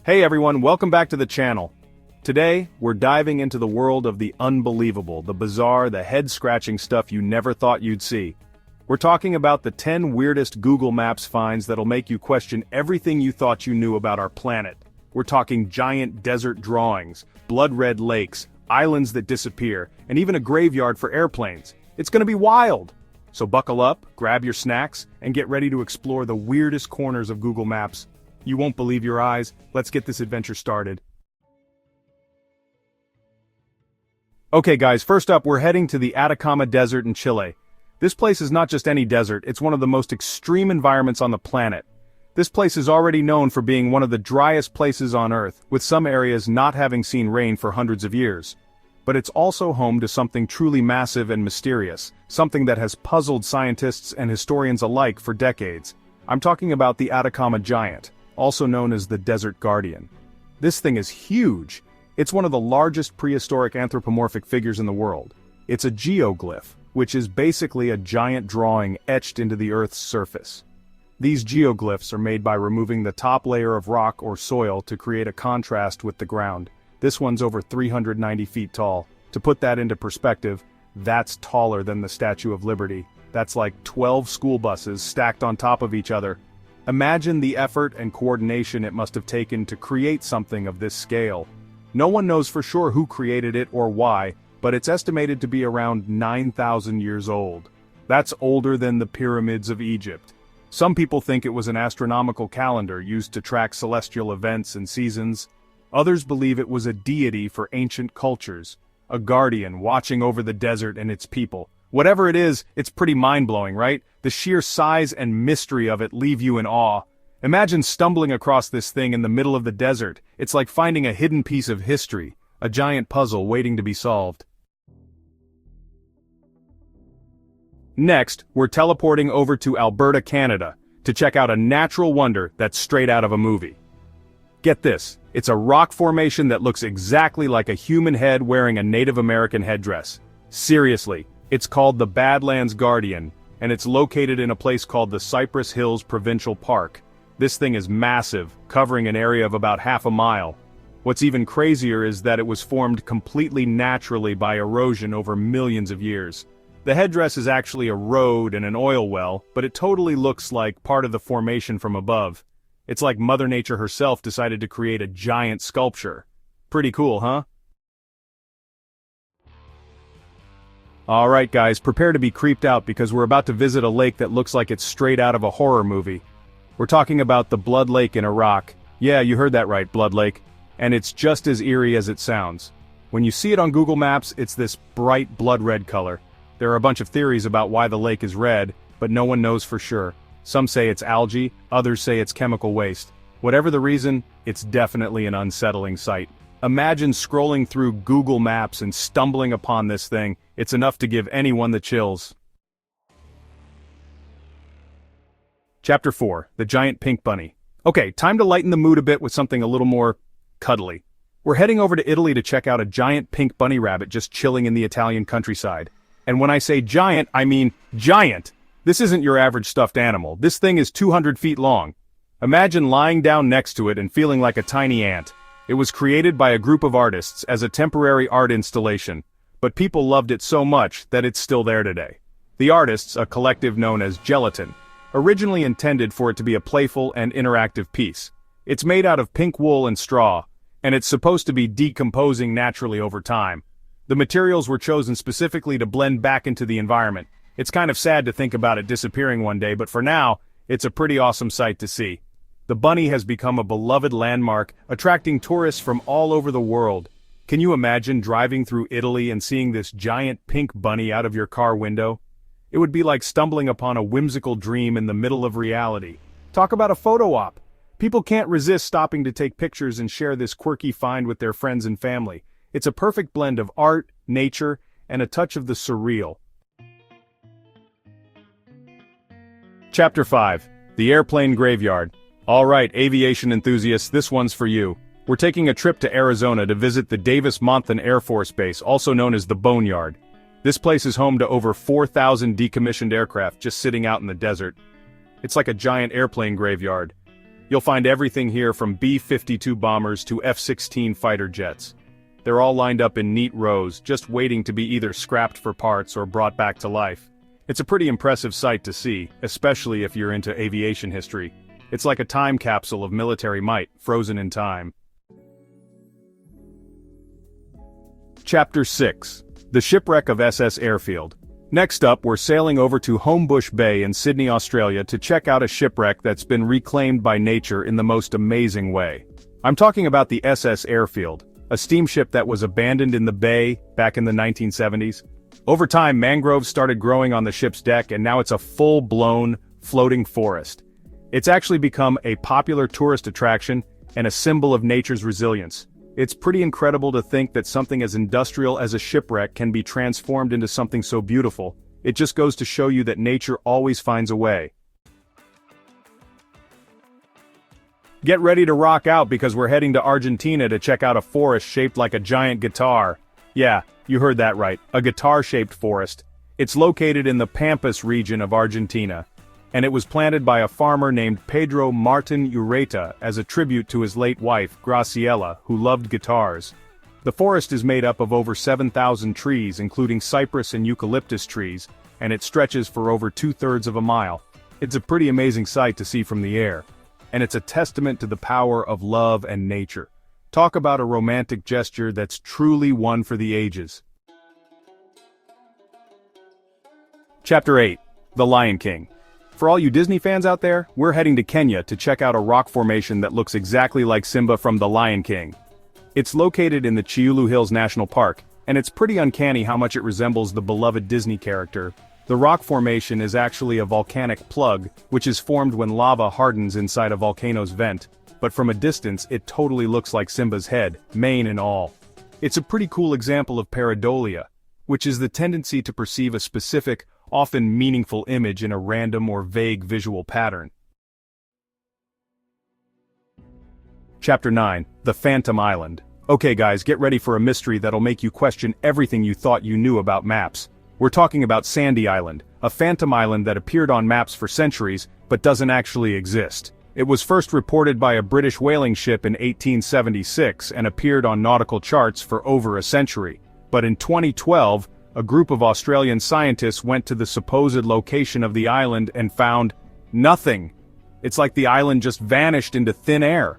Hey everyone, welcome back to the channel. Today, we're diving into the world of the unbelievable, the bizarre, the head-scratching stuff you never thought you'd see. We're talking about the 10 weirdest Google Maps finds that'll make you question everything you thought you knew about our planet. We're talking giant desert drawings, blood-red lakes, islands that disappear, and even a graveyard for airplanes. It's gonna be wild! So buckle up, grab your snacks, and get ready to explore the weirdest corners of Google Maps. You won't believe your eyes. Let's get this adventure started. Okay guys, first up we're heading to the Atacama Desert in Chile. This place is not just any desert, it's one of the most extreme environments on the planet. This place is already known for being one of the driest places on Earth, with some areas not having seen rain for hundreds of years. But it's also home to something truly massive and mysterious, something that has puzzled scientists and historians alike for decades. I'm talking about the Atacama Giant, also known as the Desert Guardian. This thing is huge. It's one of the largest prehistoric anthropomorphic figures in the world. It's a geoglyph, which is basically a giant drawing etched into the Earth's surface. These geoglyphs are made by removing the top layer of rock or soil to create a contrast with the ground. This one's over 390 feet tall. To put that into perspective, that's taller than the Statue of Liberty. That's like 12 school buses stacked on top of each other. Imagine the effort and coordination it must have taken to create something of this scale. No one knows for sure who created it or why, but it's estimated to be around 9,000 years old. That's older than the pyramids of Egypt. Some people think it was an astronomical calendar used to track celestial events and seasons. Others believe it was a deity for ancient cultures, a guardian watching over the desert and its people. Whatever it is, it's pretty mind-blowing, right? The sheer size and mystery of it leave you in awe. Imagine stumbling across this thing in the middle of the desert. It's like finding a hidden piece of history, a giant puzzle waiting to be solved. Next, we're teleporting over to Alberta, Canada, to check out a natural wonder that's straight out of a movie. Get this, it's a rock formation that looks exactly like a human head wearing a Native American headdress. Seriously, it's called the Badlands Guardian, and it's located in a place called the Cypress Hills Provincial Park. This thing is massive, covering an area of about half a mile. What's even crazier is that it was formed completely naturally by erosion over millions of years. The headdress is actually a road and an oil well, but it totally looks like part of the formation from above. It's like Mother Nature herself decided to create a giant sculpture. Pretty cool, huh? Alright guys, prepare to be creeped out because we're about to visit a lake that looks like it's straight out of a horror movie. We're talking about the Blood Lake in Iraq. Yeah, you heard that right, Blood Lake. And it's just as eerie as it sounds. When you see it on Google Maps, it's this bright blood red color. There are a bunch of theories about why the lake is red, but no one knows for sure. Some say it's algae, others say it's chemical waste. Whatever the reason, it's definitely an unsettling sight. Imagine scrolling through Google Maps and stumbling upon this thing. It's enough to give anyone the chills. Chapter 4, The Giant Pink Bunny. Okay, time to lighten the mood a bit with something a little more cuddly. We're heading over to Italy to check out a giant pink bunny rabbit just chilling in the Italian countryside. And when I say giant, I mean giant! This isn't your average stuffed animal. This thing is 200 feet long. Imagine lying down next to it and feeling like a tiny ant. It was created by a group of artists as a temporary art installation, but people loved it so much that it's still there today. The artists, a collective known as Gelatin, originally intended for it to be a playful and interactive piece. It's made out of pink wool and straw, and it's supposed to be decomposing naturally over time. The materials were chosen specifically to blend back into the environment. It's kind of sad to think about it disappearing one day, but for now, it's a pretty awesome sight to see. The bunny has become a beloved landmark, attracting tourists from all over the world. Can you imagine driving through Italy and seeing this giant pink bunny out of your car window? It would be like stumbling upon a whimsical dream in the middle of reality. Talk about a photo op! People can't resist stopping to take pictures and share this quirky find with their friends and family. It's a perfect blend of art, nature, and a touch of the surreal. Chapter 5, The Airplane Graveyard. Alright, aviation enthusiasts, this one's for you. We're taking a trip to Arizona to visit the Davis-Monthan Air Force Base, also known as the Boneyard. This place is home to over 4,000 decommissioned aircraft just sitting out in the desert. It's like a giant airplane graveyard. You'll find everything here from B-52 bombers to F-16 fighter jets. They're all lined up in neat rows, just waiting to be either scrapped for parts or brought back to life. It's a pretty impressive sight to see, especially if you're into aviation history. It's like a time capsule of military might, frozen in time. Chapter 6. The Shipwreck of SS Ayrfield. Next up, we're sailing over to Homebush Bay in Sydney, Australia to check out a shipwreck that's been reclaimed by nature in the most amazing way. I'm talking about the SS Ayrfield, a steamship that was abandoned in the bay back in the 1970s. Over time, mangroves started growing on the ship's deck and now it's a full-blown, floating forest. It's actually become a popular tourist attraction and a symbol of nature's resilience. It's pretty incredible to think that something as industrial as a shipwreck can be transformed into something so beautiful. It just goes to show you that nature always finds a way. Get ready to rock out because we're heading to Argentina to check out a forest shaped like a giant guitar. Yeah, you heard that right, a guitar-shaped forest. It's located in the Pampas region of Argentina, and it was planted by a farmer named Pedro Martin Ureta as a tribute to his late wife, Graciela, who loved guitars. The forest is made up of over 7,000 trees, including cypress and eucalyptus trees, and it stretches for over 2/3 of a mile. It's a pretty amazing sight to see from the air, and it's a testament to the power of love and nature. Talk about a romantic gesture that's truly one for the ages. Chapter 8. The Lion King. For all you Disney fans out there, we're heading to Kenya to check out a rock formation that looks exactly like Simba from The Lion King. It's located in the Chiulu Hills National Park, and it's pretty uncanny how much it resembles the beloved Disney character. The rock formation is actually a volcanic plug, which is formed when lava hardens inside a volcano's vent, but from a distance it totally looks like Simba's head, mane and all. It's a pretty cool example of pareidolia, which is the tendency to perceive a specific, often meaningful image in a random or vague visual pattern. Chapter 9. The Phantom Island. Okay guys, get ready for a mystery that'll make you question everything you thought you knew about maps. We're talking about Sandy Island, a phantom island that appeared on maps for centuries, but doesn't actually exist. It was first reported by a British whaling ship in 1876 and appeared on nautical charts for over a century. But in 2012, a group of Australian scientists went to the supposed location of the island and found nothing. It's like the island just vanished into thin air.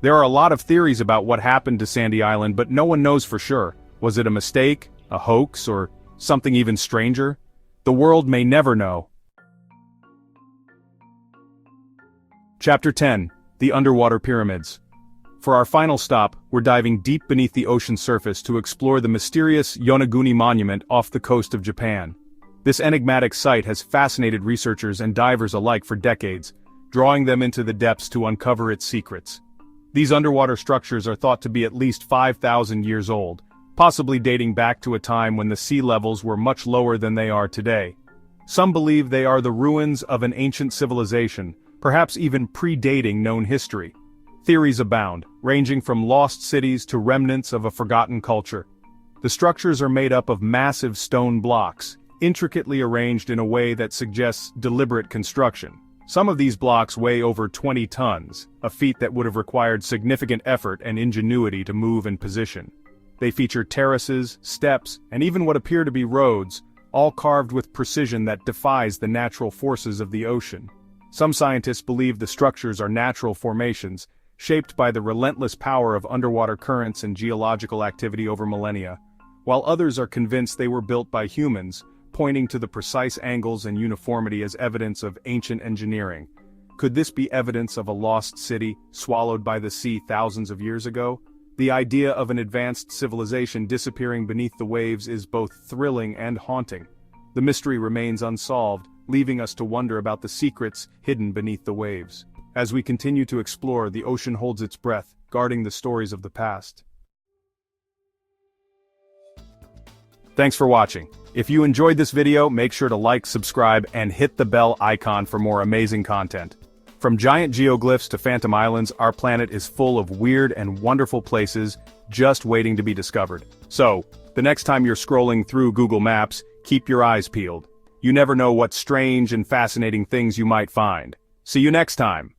There are a lot of theories about what happened to Sandy Island, but no one knows for sure. Was it a mistake, a hoax, or something even stranger? The world may never know. Chapter 10. The Underwater Pyramids. For our final stop, we're diving deep beneath the ocean surface to explore the mysterious Yonaguni Monument off the coast of Japan. This enigmatic site has fascinated researchers and divers alike for decades, drawing them into the depths to uncover its secrets. These underwater structures are thought to be at least 5,000 years old, possibly dating back to a time when the sea levels were much lower than they are today. Some believe they are the ruins of an ancient civilization, perhaps even predating known history. Theories abound, ranging from lost cities to remnants of a forgotten culture. The structures are made up of massive stone blocks, intricately arranged in a way that suggests deliberate construction. Some of these blocks weigh over 20 tons, a feat that would have required significant effort and ingenuity to move and position. They feature terraces, steps, and even what appear to be roads, all carved with precision that defies the natural forces of the ocean. Some scientists believe the structures are natural formations, shaped by the relentless power of underwater currents and geological activity over millennia, while others are convinced they were built by humans, pointing to the precise angles and uniformity as evidence of ancient engineering. Could this be evidence of a lost city, swallowed by the sea thousands of years ago? The idea of an advanced civilization disappearing beneath the waves is both thrilling and haunting. The mystery remains unsolved, leaving us to wonder about the secrets hidden beneath the waves. As we continue to explore, the ocean holds its breath, guarding the stories of the past. Thanks for watching. If you enjoyed this video, make sure to like, subscribe, and hit the bell icon for more amazing content. From giant geoglyphs to phantom islands, our planet is full of weird and wonderful places just waiting to be discovered. So, the next time you're scrolling through Google Maps, keep your eyes peeled. You never know what strange and fascinating things you might find. See you next time.